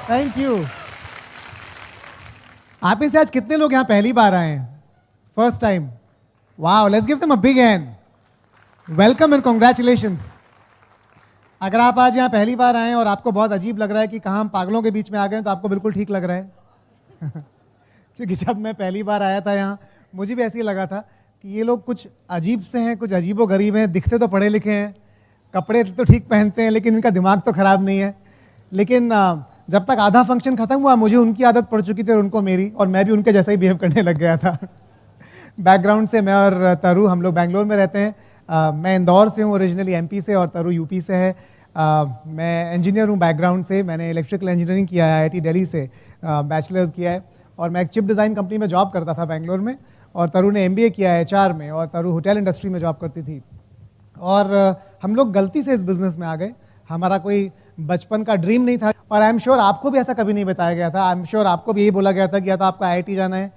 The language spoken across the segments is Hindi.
Thank you. आप में से आज कितने लोग यहाँ पहली बार आए हैं? First time? Wow, let's give them a big hand. Welcome and congratulations. अगर आप आज यहाँ पहली बार आए हैं और आपको बहुत अजीब लग रहा है कि कहाँ हम पागलों के बीच में आ गए, तो आपको बिल्कुल ठीक लग रहा है। क्योंकि जब मैं पहली बार आया था यहाँ, मुझे भी ऐसे ही लगा था कि ये लोग कुछ अजीब से हैं, कुछ अजीबो गरीब हैं, दिखते तो पढ़े लिखे हैं, कपड़े तो ठीक पहनते हैं, लेकिन इनका दिमाग तो ख़राब नहीं है। लेकिन जब तक आधा फंक्शन खत्म हुआ, मुझे उनकी आदत पड़ चुकी थी और उनको मेरी, और मैं भी उनके जैसा ही बिहेव करने लग गया था। बैकग्राउंड से मैं और तरु हम लोग बैंगलोर में रहते हैं। मैं इंदौर से हूँ ओरिजिनली, एमपी से, और तरु यूपी से है। मैं इंजीनियर हूँ बैकग्राउंड से। मैंने इलेक्ट्रिकल इंजीनियरिंग किया है आईआईटी दिल्ली से, बैचलर्स किया है, और मैं एक चिप डिज़ाइन कंपनी में जॉब करता था बैंगलोर में, और तरु ने एमबीए किया है एचआर में, और तरु होटल इंडस्ट्री में जॉब करती थी। और हम लोग गलती से इस बिज़नेस में आ गए। हमारा कोई बचपन का ड्रीम नहीं था, और आई एम श्योर आपको भी ऐसा कभी नहीं बताया गया था। आई एम श्योर आपको भी यही बोला गया था कि या तो आपको आईआईटी जाना है,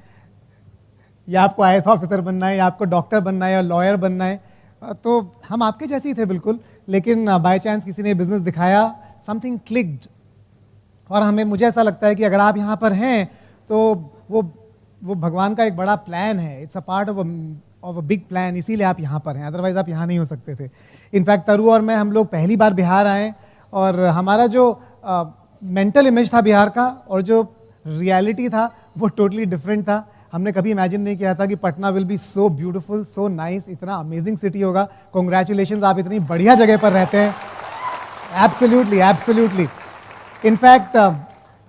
या आपको आईएएस ऑफिसर बनना है, या आपको डॉक्टर बनना है, या लॉयर बनना है। तो हम आपके जैसे ही थे बिल्कुल, लेकिन बाय चांस किसी ने बिजनेस दिखाया, समथिंग क्लिक्ड। और मुझे ऐसा लगता है कि अगर आप यहाँ पर हैं तो वो भगवान का एक बड़ा प्लान है। It's a part of a big plan, इसीलिए आप यहाँ पर हैं, अदरवाइज आप यहाँ नहीं हो सकते थे। इनफैक्ट तरु और मैं, हम लोग पहली बार बिहार आए, और हमारा जो मेंटल इमेज था बिहार का और जो रियलिटी था वो टोटली डिफरेंट था। हमने कभी इमेजिन नहीं किया था कि Patna will be so beautiful, so nice, इतना अमेजिंग सिटी होगा। कॉन्ग्रेचुलेशंस, आप इतनी बढ़िया जगह पर रहते हैं। Absolutely, absolutely. इनफैक्ट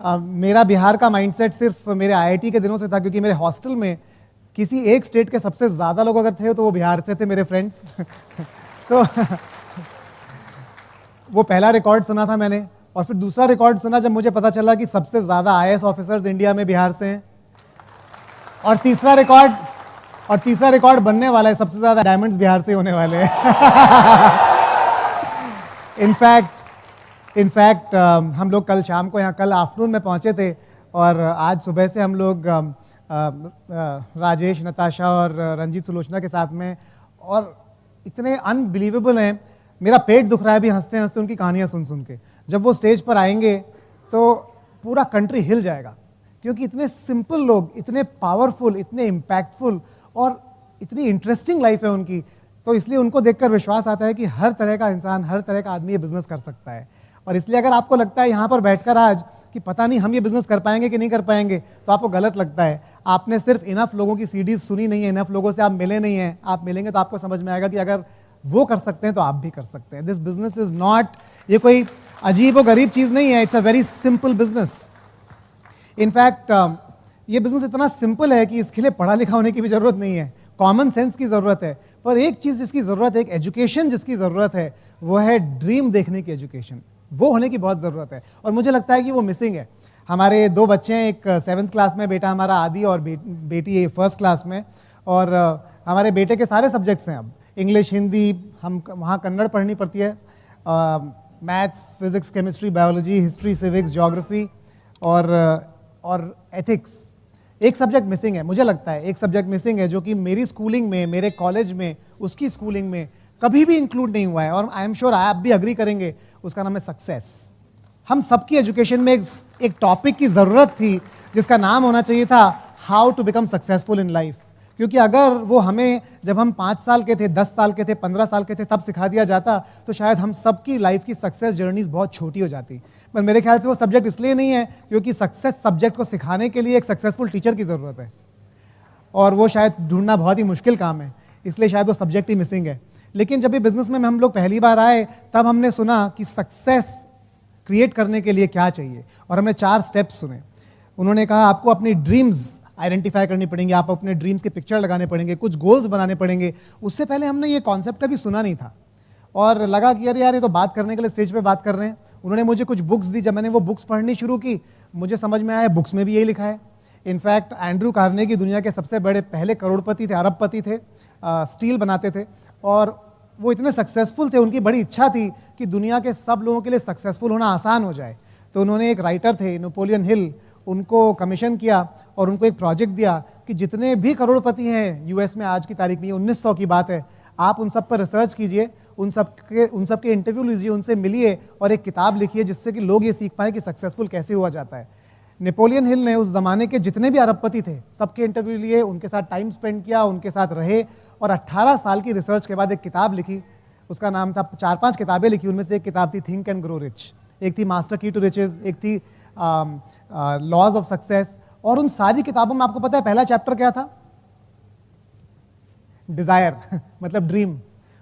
मेरा बिहार का माइंडसेट सिर्फ मेरे आईआईटी के दिनों से था, क्योंकि मेरे हॉस्टल में किसी एक स्टेट के सबसे ज़्यादा लोग अगर थे तो वो बिहार से थे, मेरे फ्रेंड्स। तो वो पहला रिकॉर्ड सुना था मैंने, और फिर दूसरा रिकॉर्ड सुना जब मुझे पता चला कि सबसे ज़्यादा आईएएस ऑफिसर्स इंडिया में बिहार से हैं, और तीसरा रिकॉर्ड बनने वाला है, सबसे ज़्यादा डायमंड्स बिहार से होने वाले हैं। इनफैक्ट हम लोग कल शाम को यहाँ, कल आफ्टरनून में पहुँचे थे, और आज सुबह से हम लोग राजेश, नताशा और रंजीत सुलोचना के साथ में, और इतने अनबिलीवेबल हैं। मेरा पेट दुख रहा है अभी हंसते हंसते उनकी कहानियाँ सुन सुन के। जब वो स्टेज पर आएंगे तो पूरा कंट्री हिल जाएगा, क्योंकि इतने सिंपल लोग, इतने पावरफुल, इतने इम्पैक्टफुल, और इतनी इंटरेस्टिंग लाइफ है उनकी। तो इसलिए उनको देखकर विश्वास आता है कि हर तरह का इंसान, हर तरह का आदमी ये बिजनेस कर सकता है। और इसलिए अगर आपको लगता है यहाँ पर बैठकर आज कि पता नहीं हम ये बिजनेस कर पाएंगे कि नहीं कर पाएंगे, तो आपको गलत लगता है। आपने सिर्फ इनफ लोगों की सीडीज सुनी नहीं है, इनफ लोगों से आप मिले नहीं हैं। आप मिलेंगे तो आपको समझ में आएगा कि अगर वो कर सकते हैं तो आप भी कर सकते हैं। दिस बिजनेस इज नॉट, ये कोई अजीब और गरीब चीज़ नहीं है। It's a very simple business. In fact ये बिजनेस इतना सिंपल है कि इसके लिए पढ़ा लिखा होने की भी ज़रूरत नहीं है, कॉमन सेंस की ज़रूरत है। पर एक चीज़ जिसकी ज़रूरत है, एक एजुकेशन जिसकी ज़रूरत है, वो है ड्रीम देखने की एजुकेशन। वो होने की बहुत ज़रूरत है, और मुझे लगता है कि वो मिसिंग है। हमारे दो बच्चे हैं, एक 7th क्लास में बेटा हमारा आदि, और बेटी 1st क्लास में। और हमारे बेटे के सारे सब्जेक्ट्स हैं अब, इंग्लिश, हिंदी, हम वहाँ कन्नड़ पढ़नी पड़ती है, maths, physics, chemistry, biology, history, civics, geography और एथिक्स। एक सब्जेक्ट मिसिंग है, मुझे लगता है एक सब्जेक्ट मिसिंग है, जो कि मेरी स्कूलिंग में, मेरे कॉलेज में, उसकी स्कूलिंग में कभी भी इंक्लूड नहीं हुआ है, और आई एम श्योर आप भी अग्री करेंगे। उसका नाम है सक्सेस। हम सबकी एजुकेशन में एक टॉपिक की ज़रूरत थी जिसका नाम होना चाहिए था how to become successful in life. क्योंकि अगर वो हमें जब हम 5 साल के थे, 10 साल के थे, 15 साल के थे, तब सिखा दिया जाता, तो शायद हम सबकी लाइफ की सक्सेस जर्नीज बहुत छोटी हो जाती। पर मेरे ख्याल से वो सब्जेक्ट इसलिए नहीं है क्योंकि सक्सेस सब्जेक्ट को सिखाने के लिए एक सक्सेसफुल टीचर की ज़रूरत है, और वो शायद ढूंढना बहुत ही मुश्किल काम है, इसलिए शायद वो सब्जेक्ट ही मिसिंग है। लेकिन जब ये बिजनेस में हम लोग पहली बार आए, तब हमने सुना कि सक्सेस क्रिएट करने के लिए क्या चाहिए, और हमने 4 स्टेप्स सुने। उन्होंने कहा आपको अपनी ड्रीम्स आइडेंटिफाई करनी पड़ेंगी, आप अपने ड्रीम्स के पिक्चर लगाने पड़ेंगे, कुछ गोल्स बनाने पड़ेंगे। उससे पहले हमने ये कॉन्सेप्ट कभी सुना नहीं था, और लगा कि अरे यार ये तो बात करने के लिए स्टेज पे बात कर रहे हैं। उन्होंने मुझे कुछ बुक्स दी, जब मैंने वो बुक्स पढ़नी शुरू की, मुझे समझ में आया बुक्स में भी यही लिखा है। इनफैक्ट एंड्रू कार्नेगी दुनिया के सबसे बड़े पहले करोड़पति थे, अरबपति थे, स्टील बनाते थे, और वो इतने सक्सेसफुल थे, उनकी बड़ी इच्छा थी कि दुनिया के सब लोगों के लिए सक्सेसफुल होना आसान हो जाए। तो उन्होंने एक राइटर थे नेपोलियन हिल, उनको कमीशन किया और उनको एक प्रोजेक्ट दिया कि जितने भी करोड़पति हैं यूएस में आज की तारीख में, 1900 की बात है, आप उन सब पर रिसर्च कीजिए, उन सब के इंटरव्यू लीजिए, उनसे मिलिए और एक किताब लिखिए जिससे कि लोग ये सीख पाए कि सक्सेसफुल कैसे हुआ जाता है। नेपोलियन हिल ने उस जमाने के जितने भी अरबपति थे सबके इंटरव्यू लिए, उनके साथ टाइम स्पेंड किया, उनके साथ रहे और 18 साल की रिसर्च के बाद एक किताब लिखी। उसका नाम था, 4-5 किताबें लिखी, उनमें से एक किताब थी थिंक एंड ग्रो रिच, एक थी मास्टर की टू रिचेज, एक थी लॉज ऑफ सक्सेस। और उन सारी किताबों में आपको पता है पहला चैप्टर क्या था? डिजायर मतलब ड्रीम।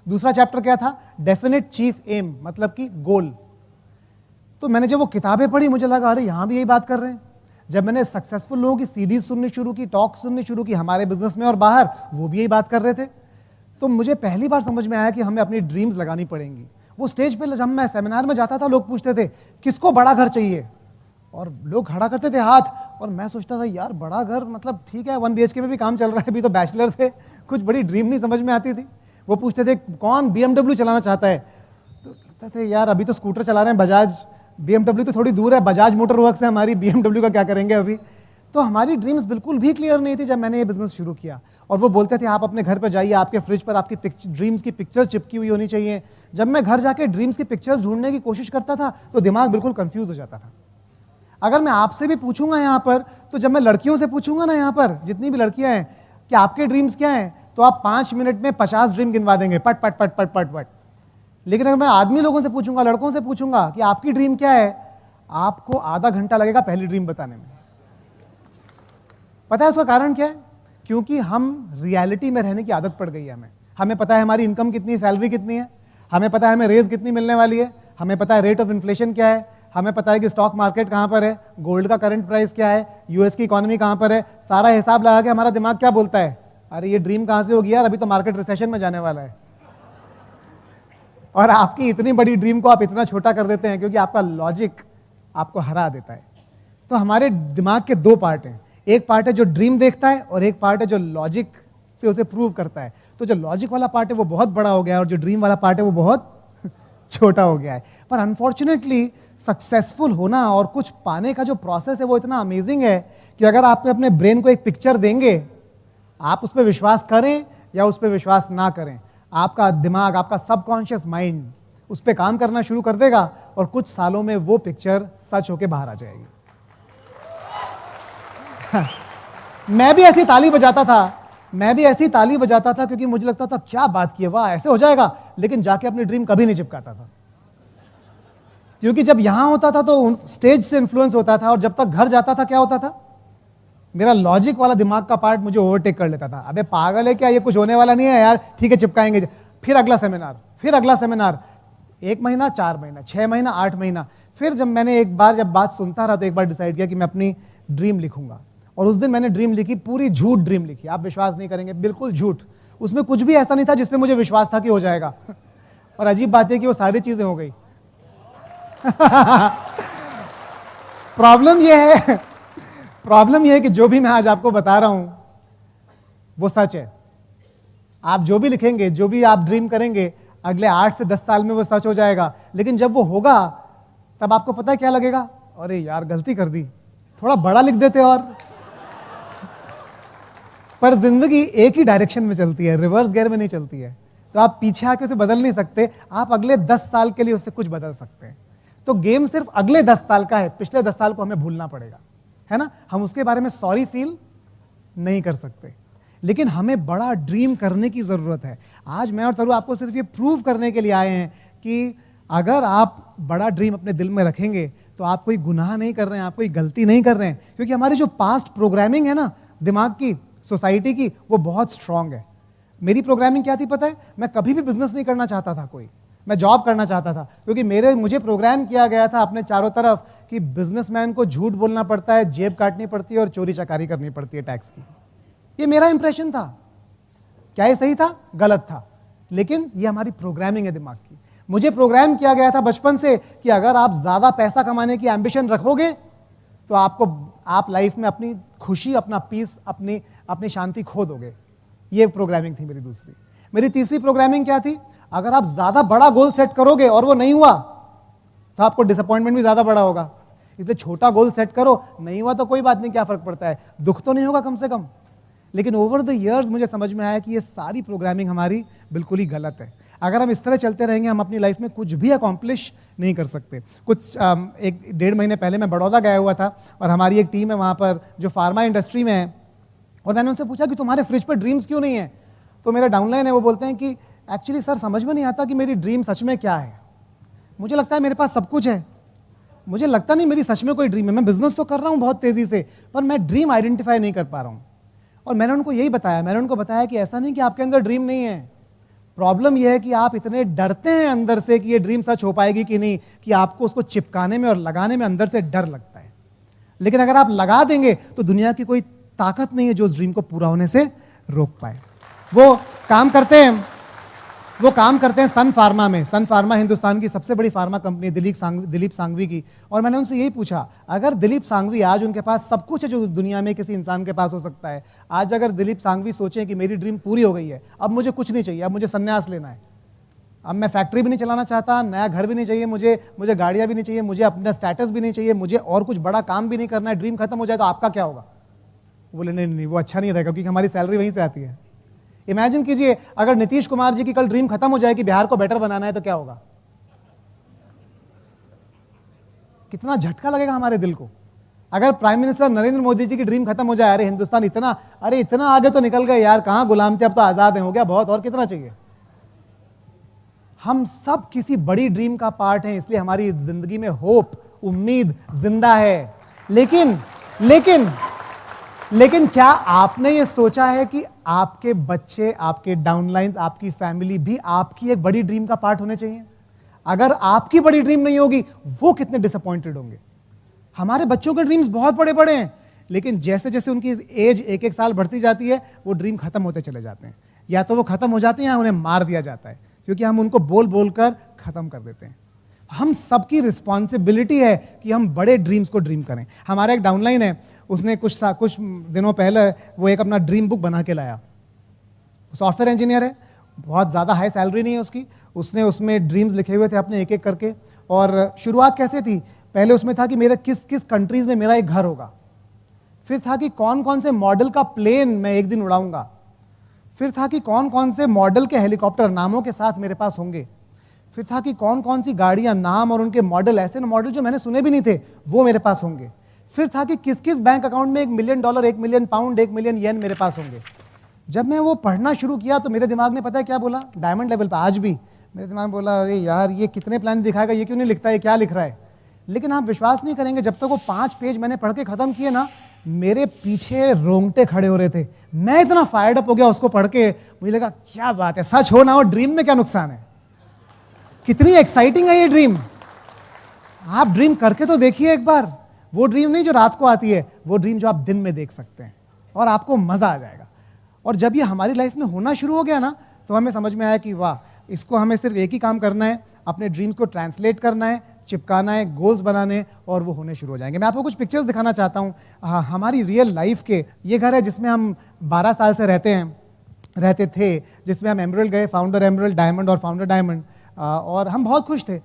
दूसरा चैप्टर क्या था? डेफिनेट चीफ एम, मतलब कि गोल। तो मैंने जब वो किताबें पढ़ी मुझे लगा अरे यहां भी यही बात कर रहे हैं। जब मैंने सक्सेसफुल लोगों की सीडीज सुननी शुरू की, टॉक सुननी शुरू की हमारे बिजनेस में और बाहर, वो भी यही बात कर रहे थे। तो मुझे पहली बार समझ में आया कि हमें अपनी ड्रीम्स लगानी पड़ेंगी। वो स्टेज पे जब मैं सेमिनार में जाता था लोग पूछते थे किसको बड़ा घर चाहिए, और लोग खड़ा करते थे हाथ, और मैं सोचता था यार बड़ा घर मतलब ठीक है 1 BHK में भी काम चल रहा है, अभी तो बैचलर थे, कुछ बड़ी ड्रीम नहीं समझ में आती थी। वो पूछते थे कौन BMW चलाना चाहता है, तो लगता थे यार अभी तो स्कूटर चला रहे हैं बजाज, BMW तो थोड़ी दूर है, बजाज मोटर वर्क्स है हमारी, BMW का क्या करेंगे अभी। तो हमारी ड्रीम्स बिल्कुल भी क्लियर नहीं थी जब मैंने ये बिजनेस शुरू किया। और वो बोलते थे आप अपने घर पर जाइए, आपके फ्रिज पर आपकी ड्रीम्स की पिक्चर चिपकी हुई होनी चाहिए। जब मैं घर जाके ड्रीम्स की पिक्चर्स ढूंढने की कोशिश करता था तो दिमाग बिल्कुल कंफ्यूज हो जाता था। अगर मैं आपसे भी पूछूंगा यहाँ पर, तो जब मैं लड़कियों से पूछूंगा ना यहाँ पर जितनी भी लड़कियां हैं कि आपके ड्रीम्स क्या हैं, तो आप 5 मिनट में 50 ड्रीम गिनवा देंगे, पट पट पट पट पट पट। लेकिन अगर मैं आदमी लोगों से पूछूंगा, लड़कों से पूछूंगा कि आपकी ड्रीम क्या है, आपको आधा घंटा लगेगा पहली ड्रीम बताने में। पता है उसका कारण क्या है? क्योंकि हम रियलिटी में रहने की आदत पड़ गई है हमें पता है हमारी इनकम कितनी, सैलरी कितनी है, हमें पता है हमें रेज कितनी मिलने वाली है, हमें पता है रेट ऑफ इन्फ्लेशन क्या है, हमें पता है कि स्टॉक मार्केट कहां पर है, गोल्ड का करंट प्राइस क्या है, यूएस की इकोनॉमी कहां पर है। सारा हिसाब लगा के हमारा दिमाग क्या बोलता है, अरे ये ड्रीम कहां से होगी यार, अभी तो मार्केट रिसेशन में जाने वाला है। और आपकी इतनी बड़ी ड्रीम को आप इतना छोटा कर देते हैं क्योंकि आपका लॉजिक आपको हरा देता है। तो हमारे दिमाग के 2 पार्ट हैं, एक पार्ट है जो ड्रीम देखता है और एक पार्ट है जो लॉजिक से उसे प्रूव करता है। तो जो लॉजिक वाला पार्ट है वो बहुत बड़ा हो गया है और जो ड्रीम वाला पार्ट है वो बहुत छोटा हो गया है। पर अनफॉर्चुनेटली सक्सेसफुल होना और कुछ पाने का जो प्रोसेस है वो इतना अमेजिंग है कि अगर आप अपने ब्रेन को एक पिक्चर देंगे, आप उस पर विश्वास करें या उस पर विश्वास ना करें, आपका दिमाग, आपका सबकॉन्शियस माइंड उस पर काम करना शुरू कर देगा और कुछ सालों में वो पिक्चर सच होके बाहर आ जाएगी। मैं भी ऐसी ताली बजाता था क्योंकि मुझे लगता था क्या बात की है, वाह ऐसे हो जाएगा, लेकिन जाके अपनी ड्रीम कभी नहीं चिपकाता था। क्योंकि जब यहां होता था तो स्टेज से इन्फ्लुएंस होता था और जब तक घर जाता था क्या होता था, मेरा लॉजिक वाला दिमाग का पार्ट मुझे ओवरटेक कर लेता था। अबे पागल है क्या, ये कुछ होने वाला नहीं है यार, ठीक है चिपकाएंगे, फिर अगला सेमिनार, 1 महीना, 4 महीना, 6 महीना, 8 महीना। फिर जब मैंने एक बार जब बात सुनता रहा तो एक बार डिसाइड किया कि मैं अपनी ड्रीम लिखूंगा। और उस दिन मैंने ड्रीम लिखी, पूरी झूठ ड्रीम लिखी, आप विश्वास नहीं करेंगे, बिल्कुल झूठ। उसमें कुछ भी ऐसा नहीं था जिसपे मुझे विश्वास था कि हो जाएगा। और अजीब बात है कि वो सारी चीजें हो गई। प्रॉब्लम यह है कि जो भी मैं आज आपको बता रहा हूं वो सच है। आप जो भी लिखेंगे, जो भी आप ड्रीम करेंगे, अगले 8 से 10 साल में वो सच हो जाएगा। लेकिन जब वो होगा तब आपको पता है क्या लगेगा, अरे यार गलती कर दी, थोड़ा बड़ा लिख देते। और पर जिंदगी एक ही डायरेक्शन में चलती है, रिवर्स गियर में नहीं चलती है। तो आप पीछे आके उसे बदल नहीं सकते, आप अगले 10 साल के लिए उससे कुछ बदल सकते हैं। तो गेम सिर्फ अगले 10 साल का है, पिछले 10 साल को हमें भूलना पड़ेगा, है ना। हम उसके बारे में सॉरी फील नहीं कर सकते, लेकिन हमें बड़ा ड्रीम करने की जरूरत है। आज मैं और तरू आपको सिर्फ ये प्रूव करने के लिए आए हैं कि अगर आप बड़ा ड्रीम अपने दिल में रखेंगे तो आप कोई गुनाह नहीं कर रहे हैं, आप कोई गलती नहीं कर रहे हैं। क्योंकि हमारी जो पास्ट प्रोग्रामिंग है ना दिमाग की, सोसाइटी की, वो बहुत स्ट्रांग है। मेरी प्रोग्रामिंग क्या थी पता है, मैं कभी भी बिजनेस नहीं करना चाहता था, मैं जॉब करना चाहता था। क्योंकि मुझे प्रोग्राम किया गया था अपने चारों तरफ कि बिजनेसमैन को झूठ बोलना पड़ता है, जेब काटनी पड़ती है और चोरी चकारी करनी पड़ती है टैक्स की। ये मेरा इंप्रेशन था। क्या ये सही था? गलत था। लेकिन ये हमारी प्रोग्रामिंग है दिमाग की। मुझे प्रोग्राम किया गया था बचपन से कि अगर आप ज्यादा पैसा कमाने की एम्बिशन रखोगे तो आप लाइफ में अपनी खुशी, अपना पीस, अपनी शांति खो दोगे। ये प्रोग्रामिंग थी मेरी दूसरी। मेरी तीसरी प्रोग्रामिंग क्या थी, अगर आप ज्यादा बड़ा गोल सेट करोगे और वो नहीं हुआ तो आपको डिसअपॉइंटमेंट भी ज्यादा बड़ा होगा। इसलिए छोटा गोल सेट करो, नहीं हुआ तो कोई बात नहीं, क्या फर्क पड़ता है, दुख तो नहीं होगा कम से कम। लेकिन ओवर द ईयर्स मुझे समझ में आया कि ये सारी प्रोग्रामिंग हमारी बिल्कुल ही गलत है। अगर हम इस तरह चलते रहेंगे हम अपनी लाइफ में कुछ भी अकॉम्प्लिश नहीं कर सकते। कुछ 1-1.5 महीने पहले मैं बड़ौदा गया हुआ था और हमारी एक टीम है वहाँ पर जो फार्मा इंडस्ट्री में है, और मैंने उनसे पूछा कि तुम्हारे फ्रिज पर ड्रीम्स क्यों नहीं है। तो मेरा डाउनलाइन है, वो बोलते हैं कि एक्चुअली सर समझ में नहीं आता कि मेरी ड्रीम सच में क्या है। मुझे लगता है मेरे पास सब कुछ है, मुझे लगता नहीं मेरी सच में कोई ड्रीम है। मैं बिजनेस तो कर रहा हूँ बहुत तेज़ी से, पर मैं ड्रीम आइडेंटिफाई नहीं कर पा रहा हूँ। और मैंने उनको यही बताया, मैंने उनको बताया कि ऐसा नहीं कि आपके अंदर ड्रीम नहीं है, प्रॉब्लम यह है कि आप इतने डरते हैं अंदर से कि ये ड्रीम सच हो पाएगी कि नहीं, कि आपको उसको चिपकाने में और लगाने में अंदर से डर लगता है। लेकिन अगर आप लगा देंगे तो दुनिया की कोई ताकत नहीं है जो उस ड्रीम को पूरा होने से रोक पाए। वो काम करते हैं सन फार्मा में। सन फार्मा हिंदुस्तान की सबसे बड़ी फार्मा कंपनी, दिलीप सांघवी की। और मैंने उनसे यही पूछा, अगर दिलीप सांघवी आज उनके पास सब कुछ है जो दुनिया में किसी इंसान के पास हो सकता है, आज अगर दिलीप सांघवी सोचें कि मेरी ड्रीम पूरी हो गई है, अब मुझे कुछ नहीं चाहिए, अब मुझे संन्यास लेना है, अब मैं फैक्ट्री भी नहीं चलाना चाहता, नया घर भी नहीं चाहिए मुझे गाड़ियां भी नहीं चाहिए, मुझे अपना स्टेटस भी नहीं चाहिए, मुझे और कुछ बड़ा काम भी नहीं करना है, ड्रीम खत्म हो जाए, तो आपका क्या होगा? बोले नहीं, वो अच्छा नहीं रहेगा, क्योंकि हमारी सैलरी वहीं से आती है। इमेजिन कीजिए अगर नीतीश कुमार जी की कल ड्रीम खत्म हो जाए कि बिहार को बेटर बनाना है, तो क्या होगा? कितना झटका लगेगा हमारे दिल को। अगर प्राइम मिनिस्टर नरेंद्र मोदी जी की ड्रीम खत्म हो जाए, अरे हिंदुस्तान इतना आगे तो निकल गए यार, कहां गुलाम थे, अब तो आजाद हैं, हो गया बहुत, और कितना चाहिए? हम सब किसी बड़ी ड्रीम का पार्ट हैं, इसलिए हमारी जिंदगी में होप, उम्मीद जिंदा है। लेकिन क्या आपने ये सोचा है कि आपके बच्चे, आपके डाउनलाइंस, आपकी फैमिली भी आपकी एक बड़ी ड्रीम का पार्ट होने चाहिए? अगर आपकी बड़ी ड्रीम नहीं होगी, वो कितने डिसअपॉइंटेड होंगे। हमारे बच्चों के ड्रीम्स बहुत बड़े बड़े हैं, लेकिन जैसे जैसे उनकी एज 1-1 साल बढ़ती जाती है, वो ड्रीम खत्म होते चले जाते हैं। या तो वो खत्म हो जाते हैं या उन्हें मार दिया जाता है, क्योंकि हम उनको बोल बोल कर खत्म कर देते हैं। हम सबकी रिस्पॉन्सिबिलिटी है कि हम बड़े ड्रीम्स को ड्रीम करें। हमारा एक डाउनलाइन है, उसने कुछ दिनों पहले वो एक अपना ड्रीम बुक बना के लाया। सॉफ्टवेयर इंजीनियर है, बहुत ज़्यादा हाई सैलरी नहीं है उसकी। उसने उसमें ड्रीम्स लिखे हुए थे अपने एक एक करके। और शुरुआत कैसे थी? पहले उसमें था कि मेरा किस किस कंट्रीज़ में मेरा एक घर होगा, फिर था कि कौन कौन से मॉडल का प्लेन मैं एक दिन उड़ाऊंगा, फिर था कि कौन कौन से मॉडल के हेलीकॉप्टर नामों के साथ मेरे पास होंगे, फिर था कि कौन कौन सी गाड़ियां, नाम और उनके मॉडल, ऐसे मॉडल जो मैंने सुने भी नहीं थे, वो मेरे पास होंगे। फिर था कि किस किस बैंक अकाउंट में $1 मिलियन, $1 मिलियन पाउंड, $1 मिलियन येन मेरे पास होंगे। जब मैं वो पढ़ना शुरू किया तो मेरे दिमाग ने पता है क्या बोला? डायमंड लेवल पर आज भी मेरे दिमाग में बोला, अरे यार ये कितने प्लान दिखाएगा, ये क्यों नहीं लिखता है, क्या लिख रहा है? लेकिन आप विश्वास नहीं करेंगे, जब तक वो 5 पेज मैंने पढ़ के खत्म किए ना, मेरे पीछे रोंगटे खड़े हो रहे थे। मैं इतना फायर्ड अप हो गया उसको पढ़ के, मुझे लगा क्या बात है, सच हो ना हो, ड्रीम में क्या नुकसान है, कितनी एक्साइटिंग है ये ड्रीम। आप ड्रीम करके तो देखिए एक बार। वो ड्रीम नहीं जो रात को आती है, वो ड्रीम जो आप दिन में देख सकते हैं, और आपको मजा आ जाएगा। और जब ये हमारी लाइफ में होना शुरू हो गया ना, तो हमें समझ में आया कि वाह, इसको हमें सिर्फ एक ही काम करना है, अपने ड्रीम्स को ट्रांसलेट करना है, चिपकाना है, गोल्स बनाने, और वो होने शुरू हो जाएंगे। मैं आपको कुछ पिक्चर्स दिखाना चाहता हूँ हमारी रियल लाइफ के। ये घर है जिसमें हम 12 साल से रहते थे, जिसमें हम एमरल्ड गए, फाउंडर एमरल्ड, डायमंड और फाउंडर डायमंड, और हम बहुत खुश थे।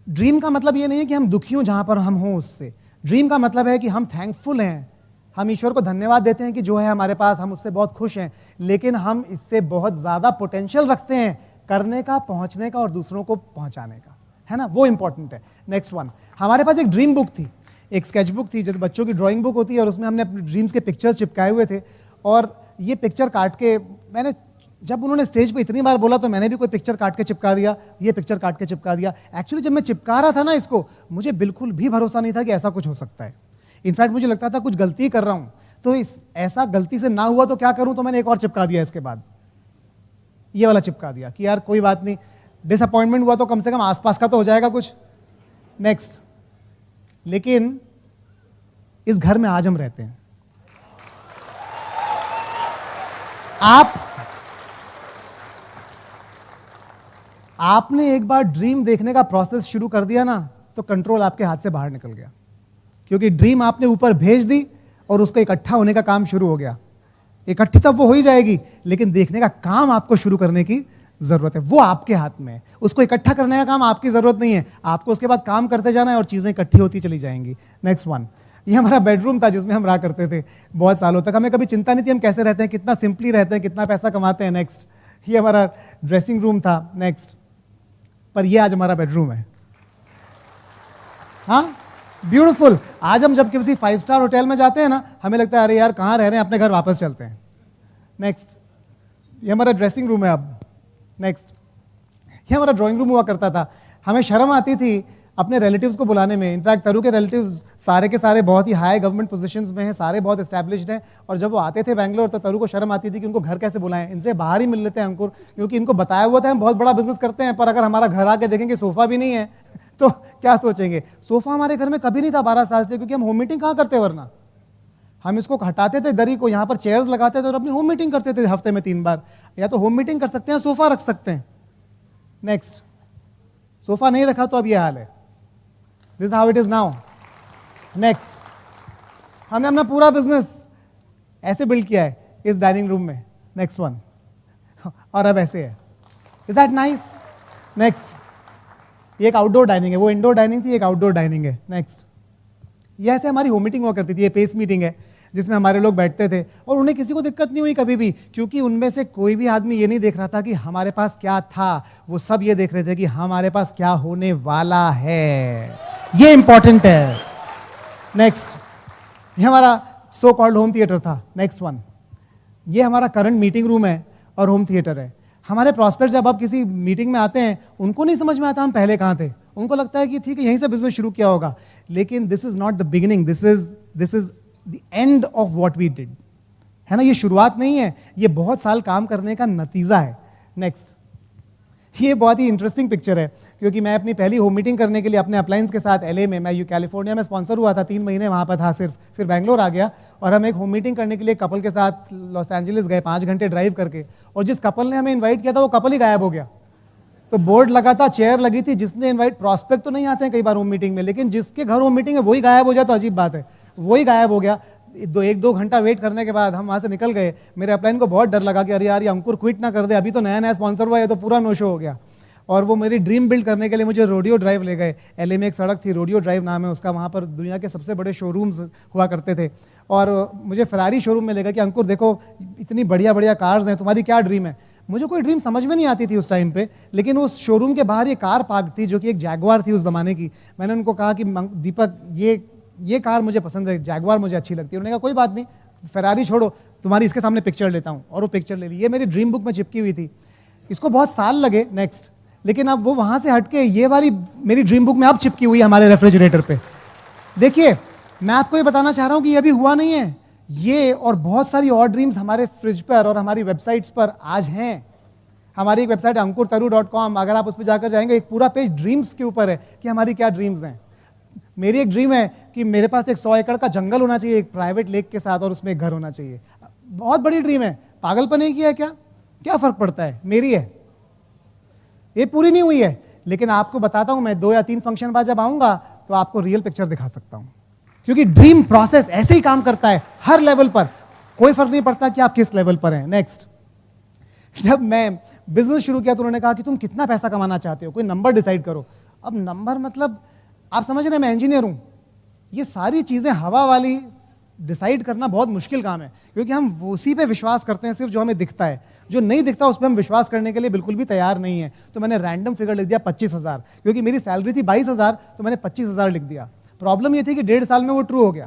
ड्रीम का मतलब ये नहीं है कि हम दुखी हों जहाँ पर हम हों उससे। ड्रीम का मतलब है कि हम थैंकफुल हैं, हम ईश्वर को धन्यवाद देते हैं कि जो है हमारे पास, हम उससे बहुत खुश हैं, लेकिन हम इससे बहुत ज़्यादा पोटेंशियल रखते हैं करने का, पहुँचने का और दूसरों को पहुँचाने का, है ना, वो इंपॉर्टेंट है। नेक्स्ट वन, हमारे पास एक ड्रीम बुक थी, एक स्केच बुक थी, जैसे बच्चों की ड्राइंग बुक होती है, और उसमें हमने अपने ड्रीम्स के पिक्चर्स चिपकाए हुए थे। और ये पिक्चर काट के मैंने, जब उन्होंने स्टेज पे इतनी बार बोला तो मैंने भी कोई पिक्चर काट के चिपका दिया, ये पिक्चर काट के चिपका दिया। एक्चुअली जब मैं चिपका रहा था ना इसको, मुझे बिल्कुल भी भरोसा नहीं था कि ऐसा कुछ हो सकता है। इनफैक्ट मुझे लगता था कुछ गलती कर रहा हूँ, तो ऐसा गलती से ना हुआ तो क्या करूँ, तो मैंने एक और चिपका दिया इसके बाद, ये वाला चिपका दिया कि यार कोई बात नहीं, डिसअपॉइंटमेंट हुआ तो कम से कम आसपास का तो हो जाएगा कुछ। नेक्स्ट, लेकिन इस घर में आज हम रहते हैं। आपने एक बार ड्रीम देखने का प्रोसेस शुरू कर दिया ना, तो कंट्रोल आपके हाथ से बाहर निकल गया, क्योंकि ड्रीम आपने ऊपर भेज दी और उसका इकट्ठा होने का काम शुरू हो गया। इकट्ठी तब वो हो ही जाएगी, लेकिन देखने का काम आपको शुरू करने की जरूरत है, वो आपके हाथ में है। उसको इकट्ठा करने का काम आपकी जरूरत नहीं है, आपको उसके बाद काम करते जाना है और चीजें इकट्ठी होती चली जाएंगी। नेक्स्ट वन, ये हमारा बेडरूम था जिसमें हम रहा करते थे बहुत सालों तक। हमें कभी चिंता नहीं थी हम कैसे रहते हैं, कितना सिंपली रहते हैं, कितना पैसा कमाते हैं। नेक्स्ट, ये हमारा ड्रेसिंग रूम था। नेक्स्ट, पर ये आज हमारा बेडरूम है। हाँ, ब्यूटीफुल। आज हम जब किसी 5 स्टार होटल में जाते हैं ना, हमें लगता है अरे यार कहाँ रह रहे हैं, अपने घर वापस चलते हैं। नेक्स्ट, ये हमारा ड्रेसिंग रूम है अब। नेक्स्ट, ये हमारा ड्राइंग रूम हुआ करता था। हमें शर्म आती थी अपने रिलेटिव्स को बुलाने में। इनफैक्ट तरु के रिलेटिव्स सारे के सारे बहुत ही हाई गवर्नमेंट पोजीशंस में हैं, सारे बहुत एस्टैब्लिश्ड हैं, और जब वो आते थे बैंगलोर तो तरु को शर्म आती थी कि उनको घर कैसे बुलाएं, इनसे बाहर ही मिल लेते हैं अंकुर, क्योंकि इनको बताया हुआ था हम बहुत बड़ा बिजनेस करते हैं, पर अगर हमारा घर आके देखेंगे सोफा भी नहीं है तो क्या सोचेंगे। सोफा हमारे घर में कभी नहीं था 12 साल से, क्योंकि हम होम मीटिंग कहाँ करते, वरना हम इसको हटाते थे दरी को, यहाँ पर चेयर्स लगाते थे और अपनी होम मीटिंग करते थे हफ्ते में 3 बार। या तो होम मीटिंग कर सकते हैं, सोफा रख सकते हैं। नेक्स्ट, सोफा नहीं रखा तो अब ये हाल है। This is how it is now. Next, हमने अपना पूरा बिजनेस ऐसे बिल्ड किया है इस डाइनिंग रूम में। नेक्स्ट वन, और अब ऐसे है। Is that nice? नेक्स्ट, ये एक आउटडोर डाइनिंग है, वो इंडोर डाइनिंग थी, एक आउटडोर डाइनिंग है। नेक्स्ट, ये ऐसे हमारी होम मीटिंग हुआ करती थी। ये पेस मीटिंग है जिसमें हमारे लोग बैठते थे और उन्हें किसी को दिक्कत नहीं हुई कभी भी, क्योंकि उनमें से कोई भी आदमी ये नहीं देख रहा था कि हमारे पास क्या था, वो सब ये देख रहे थे कि हमारे पास क्या होने वाला है। ये इंपॉर्टेंट है। नेक्स्ट, ये हमारा सो कॉल्ड होम थिएटर था। नेक्स्ट वन, ये हमारा करंट मीटिंग रूम है और होम थिएटर है। हमारे प्रॉस्पेक्ट जब अब किसी मीटिंग में आते हैं, उनको नहीं समझ में आता हम पहले कहाँ थे। उनको लगता है कि ठीक है यहीं से बिजनेस शुरू किया होगा, लेकिन this is not the beginning, this is the end of what we did, है ना। ये शुरुआत नहीं है, ये बहुत साल काम करने का नतीजा है। नेक्स्ट, ये बहुत ही इंटरेस्टिंग पिक्चर है, क्योंकि मैं अपनी पहली होम मीटिंग करने के लिए अपने अपलायंस के साथ LA में, मैं कैलिफोर्निया में स्पॉन्सर हुआ था, 3 महीने वहाँ पर था सिर्फ, फिर बैंगलोर आ गया और हम एक होम मीटिंग करने के लिए कपल के साथ लॉस एंजलिस गए 5 घंटे ड्राइव करके, और जिस कपल ने हमें इन्वाइट किया था वो कपल ही गायब हो गया। तो बोर्ड लगा था, चेयर लगी थी, जिसने इन्वाइट, प्रॉस्पेक्ट तो नहीं आते हैं कई बार होम मीटिंग में, लेकिन जिसके घर होम मीटिंग है वही गायब हो जाए तो अजीब बात है। वही गायब हो गया। 1-2 घंटा वेट करने के बाद हम वहाँ से निकल गए। मेरे अपलाइन को बहुत डर लगा कि अरे यार ये अंकुर क्विट ना कर दे, अभी तो नया नया स्पॉन्सर हुआ है, तो पूरा नो शो हो गया। और वो मेरी ड्रीम बिल्ड करने के लिए मुझे रोडियो ड्राइव ले गए। LA में एक सड़क थी, रोडियो ड्राइव नाम है उसका, वहाँ पर दुनिया के सबसे बड़े शोरूम्स हुआ करते थे, और मुझे फरारी शोरूम में ले गए कि अंकुर देखो इतनी बढ़िया बढ़िया कार्स हैं, तुम्हारी क्या ड्रीम है। मुझे कोई ड्रीम समझ में नहीं आती थी उस टाइम पे, लेकिन उस शोरूम के बाहर ये कार पार्क थी जो कि एक जैगवार थी उस ज़माने की। मैंने उनको कहा कि दीपक ये कार मुझे पसंद है, जैगवार मुझे अच्छी लगती है। उन्होंने कहा कोई बात नहीं, फरारी छोड़ो, तुम्हारी इसके सामने पिक्चर लेता हूँ, और वो पिक्चर ले ली। ये मेरी ड्रीम बुक में चिपकी हुई थी, इसको बहुत साल लगे। नेक्स्ट, लेकिन अब वो वहाँ से हटके ये वाली मेरी ड्रीम बुक में अब चिपकी हुई है हमारे रेफ्रिजरेटर पे। देखिए, मैं आपको ये बताना चाह रहा हूँ कि ये अभी हुआ नहीं है, ये और बहुत सारी और ड्रीम्स हमारे फ्रिज पर और हमारी वेबसाइट्स पर आज हैं। हमारी एक वेबसाइट है ankurtaru.com, अगर आप उस पर जाकर जाएंगे, एक पूरा पेज ड्रीम्स के ऊपर है कि हमारी क्या ड्रीम्स हैं। मेरी एक ड्रीम है कि मेरे पास एक 100 एकड़ का जंगल होना चाहिए एक प्राइवेट लेक के साथ, और उसमें एक घर होना चाहिए। बहुत बड़ी ड्रीम है, पागलपन नहीं किया है क्या फर्क पड़ता है, मेरी है, ये पूरी नहीं हुई है, लेकिन आपको बताता हूं मैं 2 या 3 फंक्शन बाद जब आऊंगा तो आपको रियल पिक्चर दिखा सकता हूं, क्योंकि ड्रीम प्रोसेस ऐसे ही काम करता है हर लेवल पर, कोई फर्क नहीं पड़ता कि आप किस लेवल पर हैं। नेक्स्ट, जब मैं बिजनेस शुरू किया तो उन्होंने कहा कि तुम कितना पैसा कमाना चाहते हो, कोई नंबर डिसाइड करो। अब नंबर मतलब आप समझ रहे हैं, मैं इंजीनियर हूं, ये सारी चीजें हवा वाली डिसाइड करना बहुत मुश्किल काम है, क्योंकि हम उसी पे विश्वास करते हैं सिर्फ जो हमें दिखता है, जो नहीं दिखता उस पर हम विश्वास करने के लिए बिल्कुल भी तैयार नहीं है। तो मैंने रैंडम फिगर लिख दिया 25,000, क्योंकि मेरी सैलरी थी 22,000, तो मैंने 25,000 लिख दिया। प्रॉब्लम ये थी कि 1.5 साल में वो ट्रू हो गया।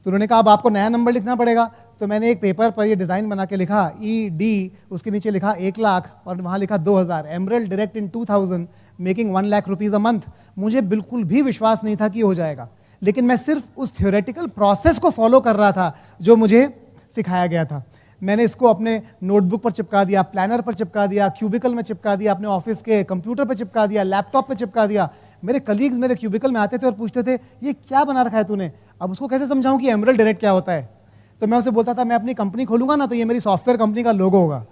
तो उन्होंने कहा अब आपको नया नंबर लिखना पड़ेगा, तो मैंने एक पेपर पर ये डिज़ाइन बना के लिखा ED, उसके नीचे लिखा 1 लाख और वहाँ लिखा 2,000, emerald direct in 2000 making 1 lakh rupees a month. मुझे बिल्कुल भी विश्वास नहीं था कि हो जाएगा, लेकिन मैं सिर्फ उस थ्योरेटिकल प्रोसेस को फॉलो कर रहा था जो मुझे सिखाया गया था। मैंने इसको अपने नोटबुक पर चिपका दिया, प्लानर पर चिपका दिया, क्यूबिकल में चिपका दिया, अपने ऑफिस के कंप्यूटर पर चिपका दिया, लैपटॉप पर चिपका दिया। मेरे कलीग्स मेरे क्यूबिकल में आते थे और पूछते थे ये क्या बना रखा है तूने, अब उसको कैसे समझाऊं कि एमरल्ड डायरेक्ट क्या होता है। तो मैं उसे बोलता था मैं अपनी कंपनी खोलूंगा ना तो ये मेरी सॉफ्टवेयर कंपनी का लोगो होगा।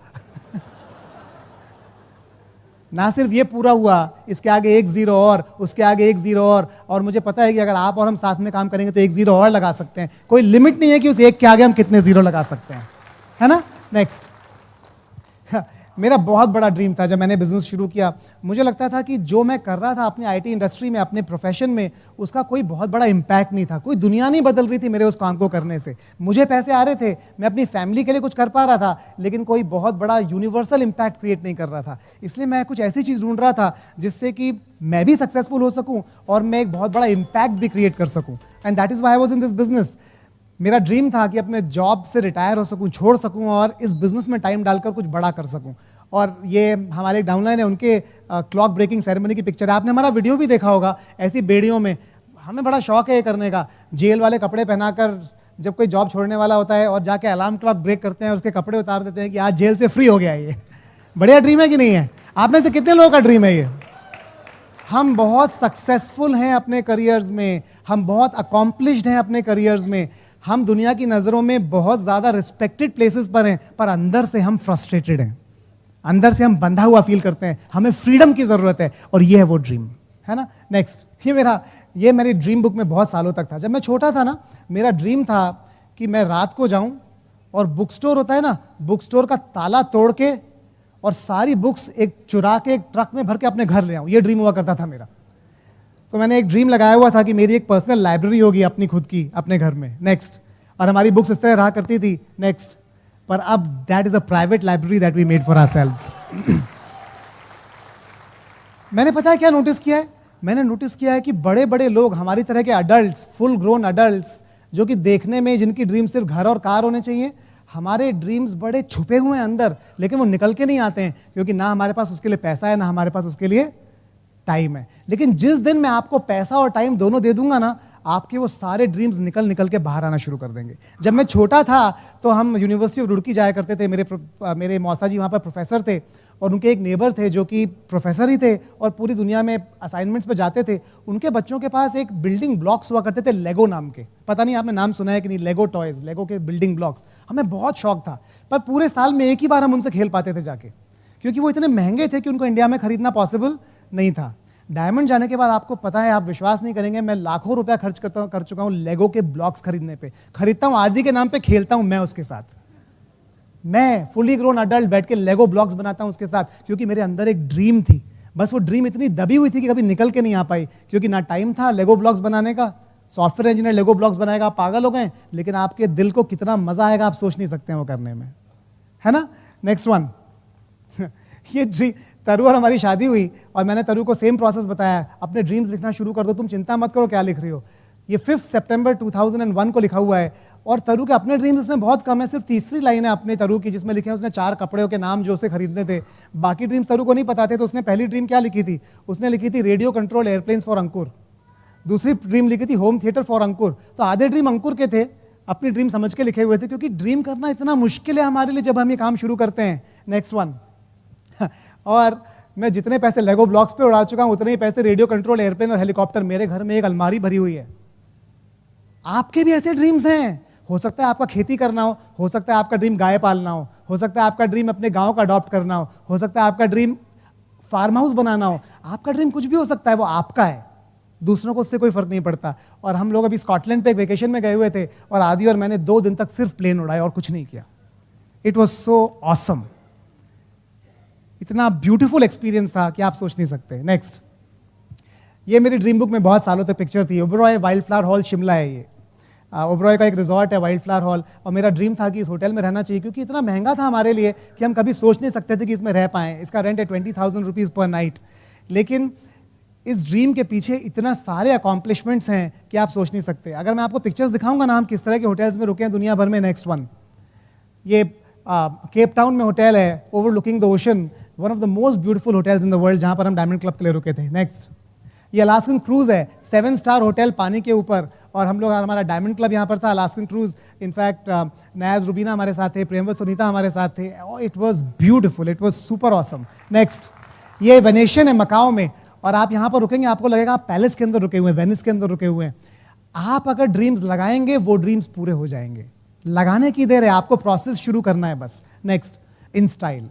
ना सिर्फ ये पूरा हुआ, इसके आगे 1 0 और, उसके आगे 1 0 और मुझे पता है कि अगर आप और हम साथ में काम करेंगे तो 1 0 और लगा सकते हैं। कोई लिमिट नहीं है कि उस एक के आगे हम कितने 0 लगा सकते हैं, है ना। नेक्स्ट, मेरा बहुत बड़ा ड्रीम था जब मैंने बिजनेस शुरू किया। मुझे लगता था कि जो मैं कर रहा था अपने आईटी इंडस्ट्री में, अपने प्रोफेशन में, उसका कोई बहुत बड़ा इम्पैक्ट नहीं था, कोई दुनिया नहीं बदल रही थी मेरे उस काम को करने से। मुझे पैसे आ रहे थे, मैं अपनी फैमिली के लिए कुछ कर पा रहा था, लेकिन कोई बहुत बड़ा यूनिवर्सल इम्पैक्ट क्रिएट नहीं कर रहा था। इसलिए मैं कुछ ऐसी चीज़ ढूंढ रहा था जिससे कि मैं भी सक्सेसफुल हो सकूँ और मैं एक बहुत बड़ा इम्पैक्ट भी क्रिएट कर सकूँ। And that is why I was in this business. मेरा ड्रीम था कि अपने जॉब से रिटायर हो सकूं, छोड़ सकूं और इस बिजनेस में टाइम डालकर कुछ बड़ा कर सकूं। और ये हमारे एक डाउनलाइन है, उनके क्लॉक ब्रेकिंग सेरेमनी की पिक्चर है। आपने हमारा वीडियो भी देखा होगा, ऐसी बेड़ियों में। हमें बड़ा शौक है ये करने का, जेल वाले कपड़े पहनाकर जब कोई जॉब छोड़ने वाला होता है और जाके अलार्म क्लॉक ब्रेक करते हैं, उसके कपड़े उतार देते हैं कि आज जेल से फ्री हो गया। ये बढ़िया ड्रीम है कि नहीं है? आप में से कितने लोगों का ड्रीम है ये? हम बहुत सक्सेसफुल हैं अपने करियर्स में, हम बहुत अकॉम्प्लिश्ड हैं अपने करियर्स में, हम दुनिया की नज़रों में बहुत ज़्यादा रिस्पेक्टेड प्लेसेस पर हैं, पर अंदर से हम फ्रस्ट्रेटेड हैं, अंदर से हम बंधा हुआ फील करते हैं। हमें फ्रीडम की ज़रूरत है और ये है वो ड्रीम, है ना। नेक्स्ट, ये मेरी ड्रीम बुक में बहुत सालों तक था। जब मैं छोटा था ना, मेरा ड्रीम था कि मैं रात को जाऊं और बुक स्टोर होता है ना, बुक स्टोर का ताला तोड़ के और सारी बुक्स एक चुरा के एक ट्रक में भर के अपने घर ले आऊं। ये ड्रीम हुआ करता था मेरा। तो मैंने एक ड्रीम लगाया हुआ था कि मेरी एक पर्सनल लाइब्रेरी होगी अपनी खुद की, अपने घर में। नेक्स्ट, और हमारी बुक्स इस तरह रहा करती थी। नेक्स्ट, पर अब that is a private library that we made for ourselves. मैंने पता है क्या नोटिस किया है? मैंने नोटिस किया है कि बड़े बड़े लोग, हमारी तरह के अडल्ट्स, फुल ग्रोन अडल्ट्स, जो कि देखने में, जिनकी ड्रीम सिर्फ घर और कार होने चाहिए, हमारे ड्रीम्स बड़े छुपे हुए हैं अंदर, लेकिन वो निकल के नहीं आते हैं, क्योंकि ना हमारे पास उसके लिए पैसा है, ना हमारे पास उसके लिए टाइम है। लेकिन जिस दिन मैं आपको पैसा और टाइम दोनों दे दूंगा ना, आपके वो सारे ड्रीम्स निकल निकल के बाहर आना शुरू कर देंगे। जब मैं छोटा था तो हम यूनिवर्सिटी ऑफ रुड़की जाया करते थे। मेरे मौसा जी वहाँ पर प्रोफेसर थे और उनके एक नेबर थे जो कि प्रोफेसर ही थे और पूरी दुनिया में असाइनमेंट्स पे जाते थे। उनके बच्चों के पास एक बिल्डिंग ब्लॉक्स हुआ करते थे लेगो नाम के। पता नहीं आपने नाम सुना है कि नहीं, लेगो टॉयज, लेगो के बिल्डिंग ब्लॉक्स। हमें बहुत शौक था, पर पूरे साल में एक ही बार हम उनसे खेल पाते थे जाके, क्योंकि वो इतने महंगे थे कि उनको इंडिया में खरीदना पॉसिबल नहीं था। डायमंड जाने के बाद आपको पता है, आप विश्वास नहीं करेंगे, मैं लाखों रुपया खर्च कर चुका हूं लेगो के ब्लॉक्स खरीदने पे। खरीदता हूं आदि के नाम पे, खेलता हूं मैं उसके साथ। मैं फुली ग्रोन अडल्ट बैठ के लेगो ब्लॉक्स बनाता हूं उसके साथ, क्योंकि मेरे अंदर एक ड्रीम थी। बस वो ड्रीम इतनी दबी हुई थी कि कभी निकल के नहीं आ पाई, क्योंकि ना टाइम था लेगो ब्लॉक्स बनाने का। सॉफ्टवेयर इंजीनियर लेगो ब्लॉक्स बनाएगा, आप पागल हो गए। लेकिन आपके दिल को कितना मजा आएगा आप सोच नहीं सकते हैं वो करने में, है ना। Next one. ये ड्रीम, तरु और हमारी शादी हुई और मैंने तरु को सेम प्रोसेस बताया, अपने ड्रीम्स लिखना शुरू कर दो, तुम चिंता मत करो क्या लिख रही हो। ये 5 सितंबर 2001 को लिखा हुआ है और तरु के अपने ड्रीम्स इसमें बहुत कम है। सिर्फ तीसरी लाइन है अपने तरु की जिसमें लिखे हैं उसने 4 कपड़ों के नाम जो उसे खरीदने थे। बाकी ड्रीम्स तरु को नहीं पता थे। तो उसने पहली ड्रीम क्या लिखी थी? उसने लिखी थी रेडियो कंट्रोल एयरप्लेन्स फॉर अंकुर। दूसरी ड्रीम लिखी थी होम थिएटर फॉर अंकुर। तो आधे ड्रीम अंकुर के थे, अपनी ड्रीम समझ के लिखे हुए थे, क्योंकि ड्रीम करना इतना मुश्किल है हमारे लिए जब हम ये काम शुरू करते हैं। Next one. और मैं जितने पैसे लेगो ब्लॉक्स पे उड़ा चुका हूं, उतने ही पैसे रेडियो कंट्रोल एयरप्लेन और हेलीकॉप्टर। मेरे घर में एक अलमारी भरी हुई है। आपके भी ऐसे ड्रीम्स हैं। हो सकता है आपका खेती करना हो सकता है आपका ड्रीम गाय पालना हो सकता है आपका ड्रीम अपने गांव का अडॉप्ट करना हो सकता है आपका ड्रीम फार्म हाउस बनाना हो। आपका ड्रीम कुछ भी हो सकता है, वो आपका है, दूसरों को उससे कोई फर्क नहीं पड़ता। और हम लोग अभी स्कॉटलैंड पे एक वेकेशन में गए हुए थे और आदि और मैंने 2 दिन तक सिर्फ प्लेन उड़ाया और कुछ नहीं किया। It was so awesome. इतना ब्यूटीफुल एक्सपीरियंस था कि आप सोच नहीं सकते। नेक्स्ट, ये मेरी ड्रीम बुक में बहुत सालों तक पिक्चर थी। Oberoi wild flower hall Shimla है। ये ओबरॉय का एक रिजॉर्ट है, वाइल्ड फ्लावर हॉल। और मेरा ड्रीम था कि इस होटल में रहना चाहिए, क्योंकि इतना महंगा था हमारे लिए कि हम कभी सोच नहीं सकते थे कि इसमें रह पाएँ। इसका रेंट है 20,000 रुपीज़ पर नाइट। लेकिन इस ड्रीम के पीछे इतना सारे अकॉम्प्लिशमेंट्स हैं कि आप सोच नहीं सकते। अगर मैं आपको पिक्चर्स दिखाऊंगा ना, हम किस तरह के होटल्स में रुके हैं दुनिया भर में। नेक्स्ट वन, ये केप टाउन में होटल है, overlooking the ocean, one of the most beautiful hotels in the world, जहां पर हम डायमंड क्लब के लिए रुके थे। नेक्स्ट, ये अलास्कन क्रूज है, 7 स्टार होटल पानी के ऊपर, और हम लोग, हमारा डायमंड क्लब यहाँ पर था, Alaskan cruise. In fact Niaz Rubina हमारे साथ थे, प्रेमवत सुनीता हमारे साथ थे। It was beautiful, it was super awesome. Next, ये वेनेशियन है मकाओ में, और आप यहाँ पर रुकेंगे आपको लगेगा आप पैलेस के अंदर रुके हुए हैं, वेनिस के अंदर रुके हुए हैं। आप अगर ड्रीम्स लगाएंगे वो ड्रीम्स पूरे हो जाएंगे। लगाने की देर है, आपको प्रोसेस शुरू करना है बस। Next, in style.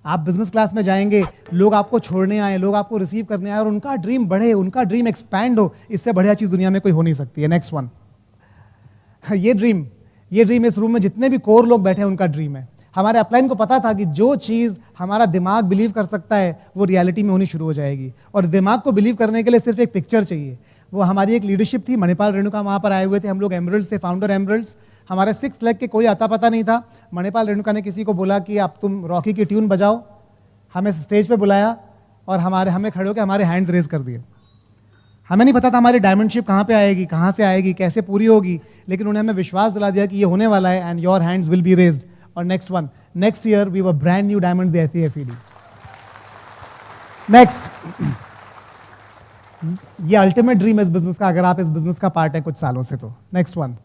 आप बिजनेस क्लास में जाएंगे, लोग आपको छोड़ने आए, लोग आपको रिसीव करने आए और उनका ड्रीम बढ़े, उनका ड्रीम एक्सपैंड हो, इससे बढ़िया चीज दुनिया में कोई हो नहीं सकती है। नेक्स्ट वन, ये ड्रीम इस रूम में जितने भी कोर लोग बैठे हैं उनका ड्रीम है। हमारे अपलाइन को पता था कि जो चीज़ हमारा दिमाग बिलीव कर सकता है वो रियलिटी में होनी शुरू हो जाएगी, और दिमाग को बिलीव करने के लिए सिर्फ एक पिक्चर चाहिए। वो हमारी एक लीडरशिप थी, मणिपाल रेणुका वहाँ पर आए हुए थे, हम लोग एमरल्ड्स से, फाउंडर एमरल्ड्स। हमारे 6 लाख के कोई आता पता नहीं था। मणिपाल रेणुका ने किसी को बोला कि आप तुम रॉकी की ट्यून बजाओ, हमें स्टेज पे बुलाया और हमें खड़े होकर हमारे हैंड्स रेज कर दिए। हमें नहीं पता था हमारी डायमंडशिप कहाँ पे आएगी, कहाँ से आएगी, कैसे पूरी होगी, लेकिन उन्हें हमें विश्वास दिला दिया कि ये होने वाला है, and your hands will be raised. और next year we were brand new diamonds the FED। Next, ये अल्टीमेट ड्रीम है इस बिजनेस का, अगर आप इस बिजनेस का पार्ट है कुछ सालों से तो। नेक्स्ट वन,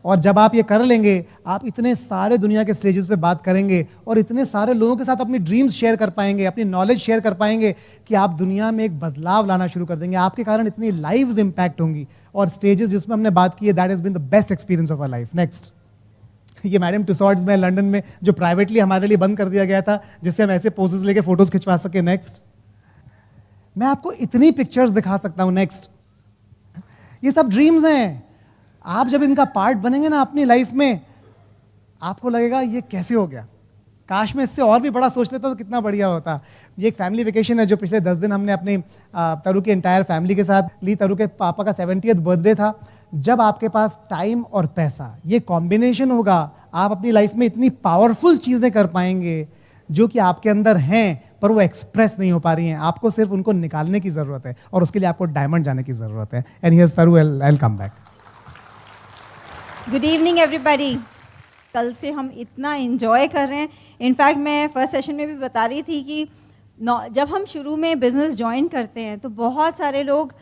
और जब आप ये कर लेंगे, आप इतने सारे दुनिया के स्टेजेस पे बात करेंगे और इतने सारे लोगों के साथ अपनी ड्रीम्स शेयर कर पाएंगे, अपनी नॉलेज शेयर कर पाएंगे कि आप दुनिया में एक बदलाव लाना शुरू कर देंगे। आपके कारण इतनी लाइव्स इंपैक्ट होंगी, और स्टेजेस जिसमें हमने बात की है, that has been the best experience of our life. Next, ये मैडम टुसॉर्ड्स में लंदन में जो प्राइवेटली हमारे लिए बंद कर दिया गया था, जिससे हम ऐसे पोजेस लेके फोटोज खिंचवा सके। नेक्स्ट, मैं आपको इतनी पिक्चर्स दिखा सकता हूं। नेक्स्ट, ये सब ड्रीम्स हैं। आप जब इनका पार्ट बनेंगे ना अपनी लाइफ में, आपको लगेगा ये कैसे हो गया, काश मैं इससे और भी बड़ा सोच लेता तो कितना बढ़िया होता। ये एक फैमिली वेकेशन है जो पिछले 10 दिन हमने अपने तरु के एंटायर फैमिली के साथ ली। तरु के पापा का 70th बर्थडे था। जब आपके पास टाइम और पैसा ये कॉम्बिनेशन होगा, आप अपनी लाइफ में इतनी पावरफुल चीज़ें कर पाएंगे जो कि आपके अंदर हैं पर वो एक्सप्रेस नहीं हो पा रही हैं। आपको सिर्फ उनको निकालने की ज़रूरत है, और उसके लिए आपको डायमंड जाने की ज़रूरत है। एंड हियर्स तरु, I will come back. Good evening everybody. कल से हम इतना इन्जॉय कर रहे हैं। इनफैक्ट मैं फर्स्ट सेशन में भी बता रही थी कि जब हम शुरू में बिज़नेस ज्वाइन करते हैं तो बहुत सारे लोग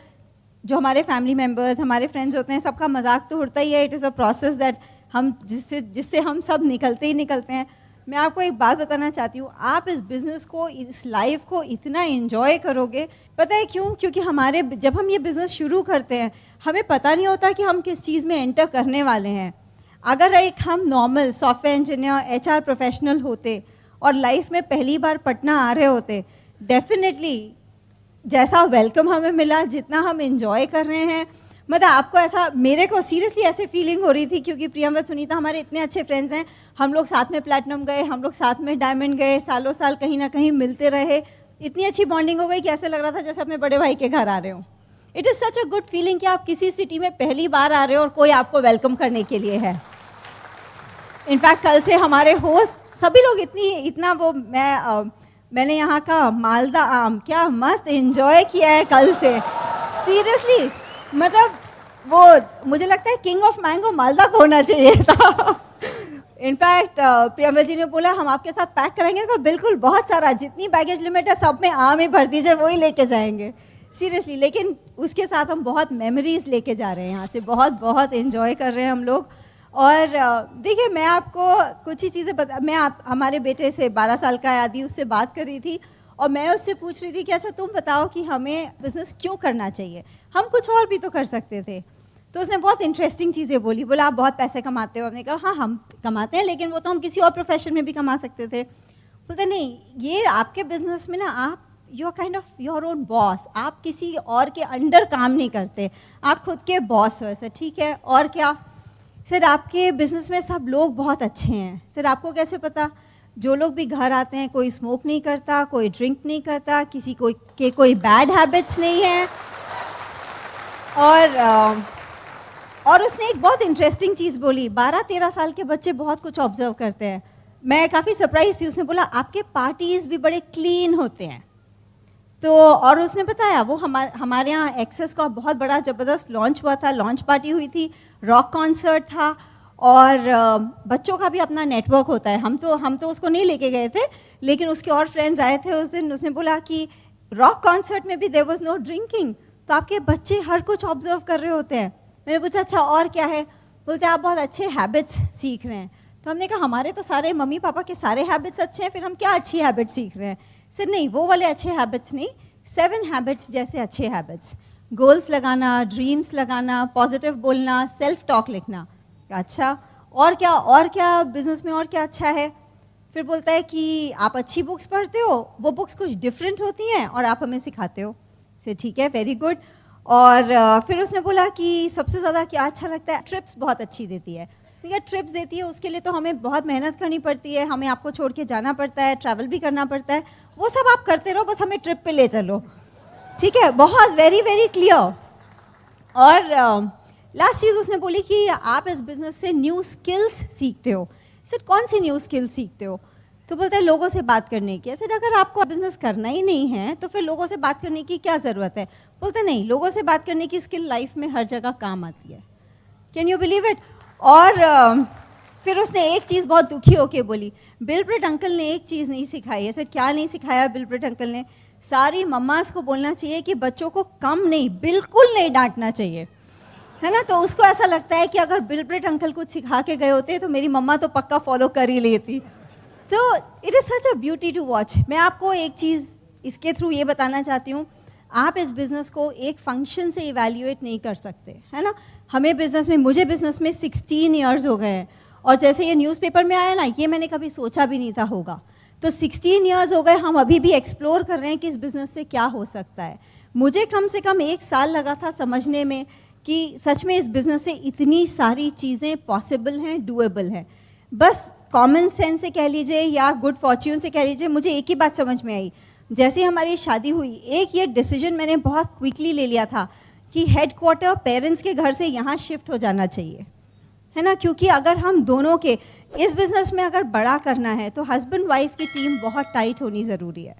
जो हमारे फैमिली मेम्बर्स, हमारे फ्रेंड्स होते हैं, सबका मजाक तो उड़ता ही है। It is a process that हम जिससे हम सब निकलते ही निकलते हैं। मैं आपको एक बात बताना चाहती हूँ, आप इस बिज़नेस को, इस लाइफ को इतना इन्जॉय करोगे। पता है क्यों? क्योंकि जब हम ये बिज़नेस शुरू करते हैं, हमें पता नहीं होता कि हम किस चीज़ में एंटर करने वाले हैं। अगर एक हम normal software engineer, HR professional होते और लाइफ में पहली बार पटना आ रहे होते, डेफिनेटली जैसा वेलकम हमें मिला, जितना हम इन्जॉय कर रहे हैं, मतलब आपको ऐसा, मेरे को सीरियसली ऐसे फीलिंग हो रही थी, क्योंकि प्रियम व सुनीता हमारे इतने अच्छे फ्रेंड्स हैं। हम लोग साथ में प्लैटिनम गए, हम लोग साथ में डायमंड गए, सालों साल कहीं ना कहीं मिलते रहे। इतनी अच्छी बॉन्डिंग हो गई कि ऐसे लग रहा था जैसे अपने बड़े भाई के घर आ रहे हो। It is such a good feeling कि आप किसी सिटी में पहली बार आ रहे हो और कोई आपको वेलकम करने के लिए है। इनफैक्ट कल से हमारे होस्ट सभी लोग इतना वो, मैंने यहाँ का मालदा आम क्या मस्त एंजॉय किया है कल से। सीरियसली, मतलब वो मुझे लगता है किंग ऑफ मैंगो मालदा को होना चाहिए था। इनफैक्ट प्रियंका जी ने बोला हम आपके साथ पैक करेंगे, तो बिल्कुल बहुत सारा, जितनी बैगेज लिमिट है सब में आम ही भर दीजिए, वही लेके जाएंगे। सीरियसली, लेकिन उसके साथ हम बहुत मेमोरीज लेके जा रहे हैं यहाँ से, बहुत बहुत एंजॉय कर रहे हैं हम लोग। और देखिए, मैं आपको कुछ ही चीज़ें हमारे बेटे से 12 साल का आदि, उससे बात कर रही थी और मैं उससे पूछ रही थी कि अच्छा तुम बताओ कि हमें बिज़नेस क्यों करना चाहिए, हम कुछ और भी तो कर सकते थे। तो उसने बहुत इंटरेस्टिंग चीज़ें बोली। बोला आप बहुत पैसे कमाते हो। हमने कहा हाँ हम कमाते हैं, लेकिन वो तो हम किसी और प्रोफेशन में भी कमा सकते थे। बोलते नहीं, ये आपके बिजनेस में ना आप you are kind of your own boss, आप किसी और के अंडर काम नहीं करते, आप खुद के बॉस हो। ऐसे ठीक है, और क्या सर? आपके बिजनेस में सब लोग बहुत अच्छे हैं। सर आपको कैसे पता? जो लोग भी घर आते हैं, कोई स्मोक नहीं करता, कोई ड्रिंक नहीं करता, किसी के कोई बैड हैबिट्स नहीं है। और उसने एक बहुत इंटरेस्टिंग चीज़ बोली, 12-13 साल के बच्चे बहुत कुछ ऑब्जर्व करते हैं। मैं काफ़ी सरप्राइज थी। उसने बोला आपके पार्टीज़ भी बड़े क्लीन होते हैं। तो और उसने बताया वो हमारे यहाँ एक्सेस का बहुत बड़ा ज़बरदस्त लॉन्च हुआ था, लॉन्च पार्टी हुई थी, रॉक कॉन्सर्ट था, और बच्चों का भी अपना नेटवर्क होता है। हम तो उसको नहीं लेके गए थे, लेकिन उसके और फ्रेंड्स आए थे उस दिन। उसने बोला कि रॉक कॉन्सर्ट में भी देयर वाज नो ड्रिंकिंग, तो आपके बच्चे हर कुछ ऑब्जर्व कर रहे होते हैं। मैंने पूछा अच्छा और क्या है? बोलते आप बहुत अच्छे हैबिट्स सीख रहे हैं। तो हमने कहा हमारे तो सारे मम्मी पापा के सारे हैबिट्स अच्छे हैं, फिर हम क्या अच्छी हैबिट्स सीख रहे हैं? सर नहीं, वो वाले अच्छे हैबिट्स नहीं, 7 हैबिट्स जैसे अच्छे हैबिट्स, गोल्स लगाना, ड्रीम्स लगाना, पॉजिटिव बोलना, सेल्फ टॉक लिखना। अच्छा और क्या बिजनेस में और क्या अच्छा है? फिर बोलता है कि आप अच्छी बुक्स पढ़ते हो, वो बुक्स कुछ डिफरेंट होती हैं और आप हमें सिखाते हो। से ठीक है, वेरी गुड। और फिर उसने बोला कि सबसे ज़्यादा क्या अच्छा लगता है? ट्रिप्स बहुत अच्छी देती है। ठीक है, ट्रिप्स देती है, उसके लिए तो हमें बहुत मेहनत करनी पड़ती है, हमें आपको छोड़ के जाना पड़ता है, ट्रैवल भी करना पड़ता है, वो सब आप करते रहो, बस हमें ट्रिप पे ले चलो, ठीक है, बहुत वेरी वेरी क्लियर। और लास्ट चीज़ उसने बोली कि आप इस बिज़नेस से न्यू स्किल्स सीखते हो। सर कौन सी न्यू स्किल्स सीखते हो? तो बोलते हैं लोगों से बात करने की। सर अगर आपको बिजनेस करना ही नहीं है तो फिर लोगों से बात करने की क्या ज़रूरत है? बोलते नहीं, लोगों से बात करने की स्किल लाइफ में हर जगह काम आती है। Can you believe it? और फिर उसने एक चीज़ बहुत दुखी होके बोली, बिल ब्रेट अंकल ने एक चीज़ नहीं सिखाई है। सर क्या नहीं सिखाया बिल ब्रेट अंकल ने? सारी मम्मास को बोलना चाहिए कि बच्चों को कम नहीं, बिल्कुल नहीं डांटना चाहिए, है ना। तो उसको ऐसा लगता है कि अगर बिल ब्रेट अंकल कुछ सिखा के गए होते तो मेरी मम्मा तो पक्का फॉलो कर ही लेती। तो it is such a beauty to watch. मैं आपको एक चीज़ इसके थ्रू ये बताना चाहती हूँ, आप इस बिज़नेस को एक फंक्शन से इवैल्यूएट नहीं कर सकते, है ना। हमें बिज़नेस में, मुझे बिज़नेस में 16 ईयर्स हो गए हैं, और जैसे ये न्यूज़पेपर में आया ना, ये मैंने कभी सोचा भी नहीं था होगा। तो 16 ईयर्स हो गए, हम अभी भी एक्सप्लोर कर रहे हैं कि इस बिज़नेस से क्या हो सकता है। मुझे कम से कम 1 साल लगा था समझने में कि सच में इस बिज़नेस से इतनी सारी चीज़ें पॉसिबल हैं, डूएबल हैं। बस कॉमन सेंस से कह लीजिए या गुड फॉर्च्यून से कह लीजिए, मुझे एक ही बात समझ में आई। जैसे हमारी शादी हुई, एक ये डिसीजन मैंने बहुत क्विकली ले लिया था कि हेडक्वार्टर पेरेंट्स के घर से यहाँ शिफ्ट हो जाना चाहिए, है ना। क्योंकि अगर हम दोनों के इस बिज़नेस में अगर बड़ा करना है तो हस्बैंड वाइफ की टीम बहुत टाइट होनी ज़रूरी है।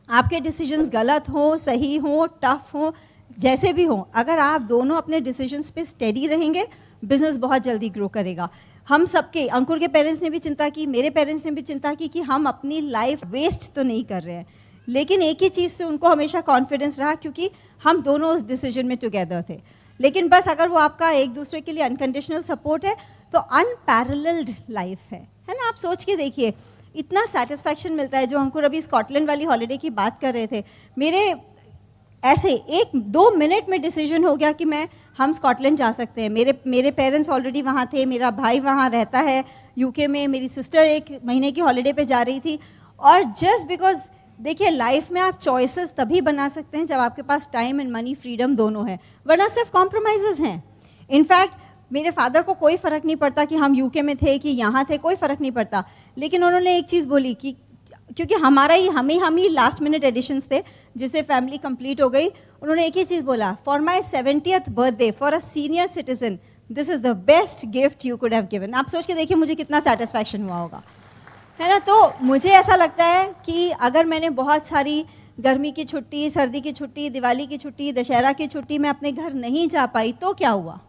आपके डिसीजंस गलत हो, सही हो, टफ हो, जैसे भी हो, अगर आप दोनों अपने डिसीजंस पे स्टेडी रहेंगे, बिज़नेस बहुत जल्दी ग्रो करेगा। हम सबके, अंकुर के पेरेंट्स ने भी चिंता की, मेरे पेरेंट्स ने भी चिंता की कि हम अपनी लाइफ वेस्ट तो नहीं कर रहे हैं, लेकिन एक ही चीज़ से उनको हमेशा कॉन्फिडेंस रहा, क्योंकि हम दोनों उस डिसीजन में टुगेदर थे। लेकिन बस अगर वो आपका एक दूसरे के लिए अनकंडीशनल सपोर्ट है तो अनपैरेलल्ड लाइफ है ना। आप सोच के देखिए, इतना सेटिस्फैक्शन मिलता है। जो अंकुर अभी स्कॉटलैंड वाली हॉलीडे की बात कर रहे थे, मेरे ऐसे 1-2 मिनट में डिसीजन हो गया कि हम स्कॉटलैंड जा सकते हैं। मेरे पेरेंट्स ऑलरेडी वहाँ थे, मेरा भाई वहाँ रहता है यूके में, मेरी सिस्टर 1 महीने की हॉलीडे पे जा रही थी। और जस्ट बिकॉज देखिए, लाइफ में आप चॉइसेस तभी बना सकते हैं जब आपके पास टाइम एंड मनी, फ्रीडम दोनों है, वरना सिर्फ कॉम्प्रोमाइज़ हैं। इनफैक्ट मेरे फादर को कोई फ़र्क नहीं पड़ता कि हम यूके में थे कि यहाँ थे, कोई फ़र्क नहीं पड़ता। लेकिन उन्होंने एक चीज़ बोली कि क्योंकि हम ही लास्ट मिनट एडिशंस थे जिससे फैमिली कंप्लीट हो गई, उन्होंने एक ही चीज़ बोला, for my 70th birthday for a senior citizen this is the best gift you could have given. आप सोच के देखिए मुझे कितना सेटिस्फैक्शन हुआ होगा, है ना। तो मुझे ऐसा लगता है कि अगर मैंने बहुत सारी गर्मी की छुट्टी, सर्दी की छुट्टी, दिवाली की छुट्टी, दशहरा की छुट्टी में अपने घर नहीं जा पाई तो क्या हुआ?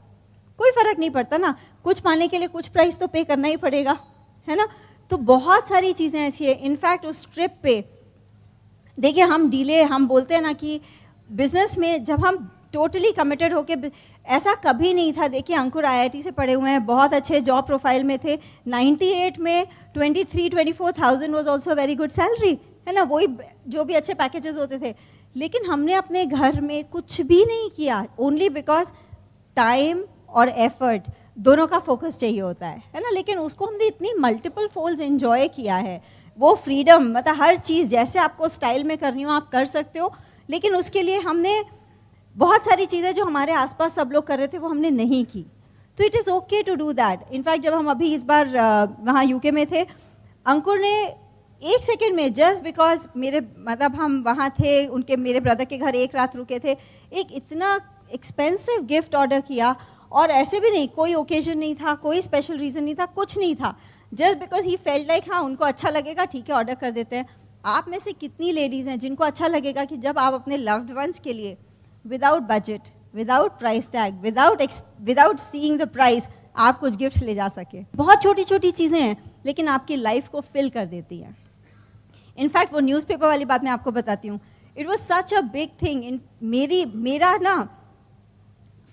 कोई फ़र्क नहीं पड़ता ना। कुछ पाने के लिए कुछ प्राइस तो पे करना ही पड़ेगा, है ना। तो बहुत सारी चीज़ें ऐसी है। इनफैक्ट उस ट्रिप पे देखिए, हम बोलते हैं ना कि बिज़नेस में जब हम टोटली कमिटेड होके, ऐसा कभी नहीं था। देखिए, अंकुर IIT से पढ़े हुए हैं, बहुत अच्छे जॉब प्रोफाइल में थे। 98 में 23-24,000 was also very good salary, है ना। वही जो भी अच्छे पैकेजेस होते थे। लेकिन हमने अपने घर में कुछ भी नहीं किया, ओनली बिकॉज टाइम और एफर्ट दोनों का फोकस चाहिए होता है ना। लेकिन उसको हमने इतनी मल्टीपल फोल्ड्स एंजॉय किया है। वो फ्रीडम, मतलब हर चीज़ जैसे आपको स्टाइल में करनी हो आप कर सकते हो, लेकिन उसके लिए हमने बहुत सारी चीज़ें जो हमारे आसपास सब लोग कर रहे थे वो हमने नहीं की। तो it is okay to do that. In fact जब हम अभी इस बार वहाँ यूके में थे, अंकुर ने 1 सेकेंड में, जस्ट बिकॉज हम वहाँ थे, मेरे ब्रदर के घर 1 रात रुके थे, एक इतना एक्सपेंसिव गिफ्ट ऑर्डर किया। और ऐसे भी नहीं, कोई ओकेजन नहीं था, कोई स्पेशल रीज़न नहीं था, कुछ नहीं था। Just because he felt like हाँ उनको अच्छा लगेगा, ठीक है ऑर्डर कर देते हैं। आप में से कितनी लेडीज़ हैं जिनको अच्छा लगेगा कि जब आप अपने लव्ड वंस के लिए without budget, without price tag, without seeing the price आप कुछ गिफ्ट्स ले जा सके? बहुत छोटी छोटी चीज़ें हैं लेकिन आपकी लाइफ को फिल कर देती हैं। इनफैक्ट वो न्यूज़पेपर वाली बात मैं आपको बताती हूँ, it was such a big thing. मेरा ना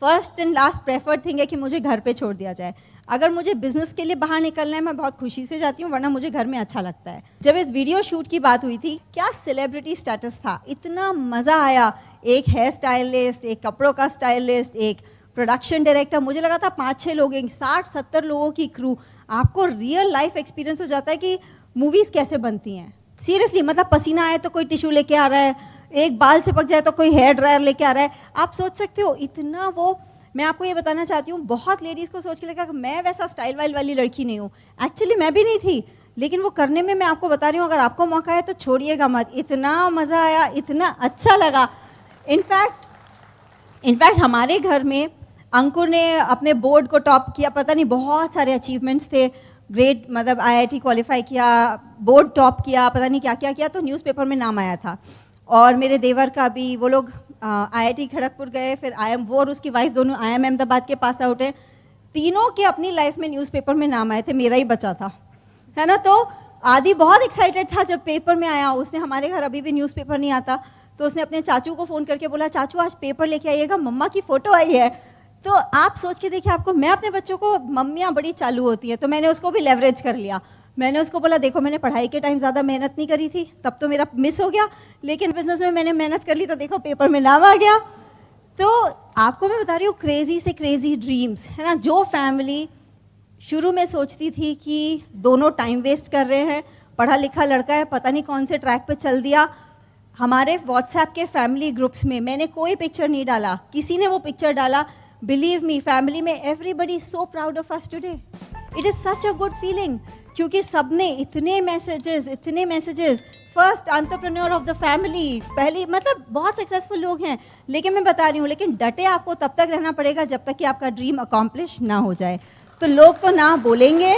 first and last preferred thing है कि मुझे घर पे छोड़ दिया जाए। अगर मुझे बिजनेस के लिए बाहर निकलना है मैं बहुत खुशी से जाती हूँ, वरना मुझे घर में अच्छा लगता है। जब इस वीडियो शूट की बात हुई थी, क्या सेलिब्रिटी स्टेटस था, इतना मज़ा आया। एक हेयर स्टाइलिस्ट, एक कपड़ों का स्टाइलिस्ट, एक प्रोडक्शन डायरेक्टर, मुझे लगा था 5-6 लोग, 60-70 लोगों की क्रू। आपको रियल लाइफ एक्सपीरियंस हो जाता है कि मूवीज़ कैसे बनती हैं। सीरियसली, मतलब पसीना आए तो कोई टिश्यू लेके आ रहा है, एक बाल चिपक जाए तो कोई हेयर ड्रायर लेके आ रहा है। आप सोच सकते हो इतना वो मैं आपको ये बताना चाहती हूँ, बहुत लेडीज़ को सोच के लगा कि मैं वैसा स्टाइल वाइल वाली लड़की नहीं हूँ। एक्चुअली मैं भी नहीं थी, लेकिन वो करने में मैं आपको बता रही हूँ, अगर आपको मौका है तो छोड़िएगा मत। इतना मज़ा आया, इतना अच्छा लगा। इनफैक्ट हमारे घर में अंकुर ने अपने बोर्ड को टॉप किया, पता नहीं बहुत सारे अचीवमेंट्स थे, ग्रेड मतलब IIT क्वालिफाई किया, बोर्ड टॉप किया, पता नहीं क्या क्या किया, तो न्यूज़पेपर में नाम आया था। और मेरे देवर का भी, वो लोग IIT खड़गपुर गए, फिर वो और उसकी वाइफ दोनों IIM अहमदाबाद के पास आउट है। तीनों के अपनी लाइफ में न्यूज़पेपर में नाम आए थे, मेरा ही बचा था, है ना। तो आदि बहुत एक्साइटेड था जब पेपर में आया। उसने, हमारे घर अभी भी न्यूज़पेपर नहीं आता, तो उसने अपने चाचू को फ़ोन करके बोला, चाचू आज पेपर लेके आइएगा, मम्मा की फ़ोटो आई है। तो आप सोच के देखिए, आपको, मैं अपने बच्चों को, मम्मियाँ बड़ी चालू होती हैं, तो मैंने उसको भी लेवरेज कर लिया। मैंने उसको बोला, देखो मैंने पढ़ाई के टाइम ज़्यादा मेहनत नहीं करी थी, तब तो मेरा मिस हो गया, लेकिन बिजनेस में मैंने मेहनत कर ली, तो देखो पेपर में नाम आ गया। तो आपको मैं बता रही हूँ, क्रेजी से क्रेजी ड्रीम्स, है ना। जो फैमिली शुरू में सोचती थी कि दोनों टाइम वेस्ट कर रहे हैं, पढ़ा लिखा लड़का है, पता नहीं कौन से ट्रैक पे चल दिया। हमारे व्हाट्सएप के फैमिली ग्रुप्स में मैंने कोई पिक्चर नहीं डाला, किसी ने वो पिक्चर डाला, बिलीव मी, फैमिली में everybody so proud of us today. It is such a good feeling, क्योंकि सबने इतने messages, first entrepreneur of the family, पहली, मतलब बहुत सक्सेसफुल लोग हैं। लेकिन मैं बता रही हूँ, लेकिन डटे आपको तब तक रहना पड़ेगा जब तक कि आपका ड्रीम अकॉम्प्लिश ना हो जाए। तो लोग तो ना बोलेंगे,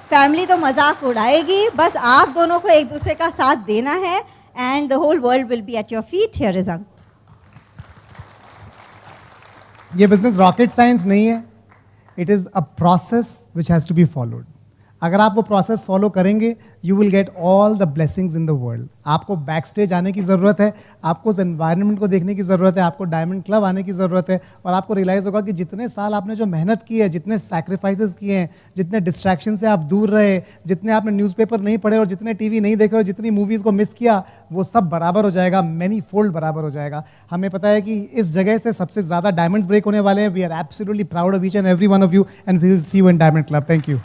फैमिली तो मजाक उड़ाएगी, बस आप दोनों को एक दूसरे का साथ देना है, and the whole world will be at your feet. Here is Ankur. ये बिजनेस रॉकेट साइंस नहीं है, it is a process which has to be followed. अगर आप वो प्रोसेस फॉलो करेंगे, you will get all the blessings in the world. आपको बैक स्टेज आने की ज़रूरत है, आपको उस एनवायरनमेंट को देखने की ज़रूरत है, आपको डायमंड क्लब आने की ज़रूरत है, और आपको रियलाइज़ होगा कि जितने साल आपने जो मेहनत की है, जितने सैक्रिफाइसेस किए हैं, जितने डिस्ट्रैक्शन से आप दूर रहे, जितने आपने न्यूज़पेपर नहीं पढ़े और जितने TV नहीं देखे और जितनी मूवीज़ को मिस किया, वो सब बराबर हो जाएगा, मैनी फोल्ड बराबर हो जाएगा। हमें पता है कि इस जगह से सबसे ज़्यादा डायमंड्स ब्रेक होने वाले हैं। We are absolutely proud of each and every one of you, and we will see you in diamond club. Thank you.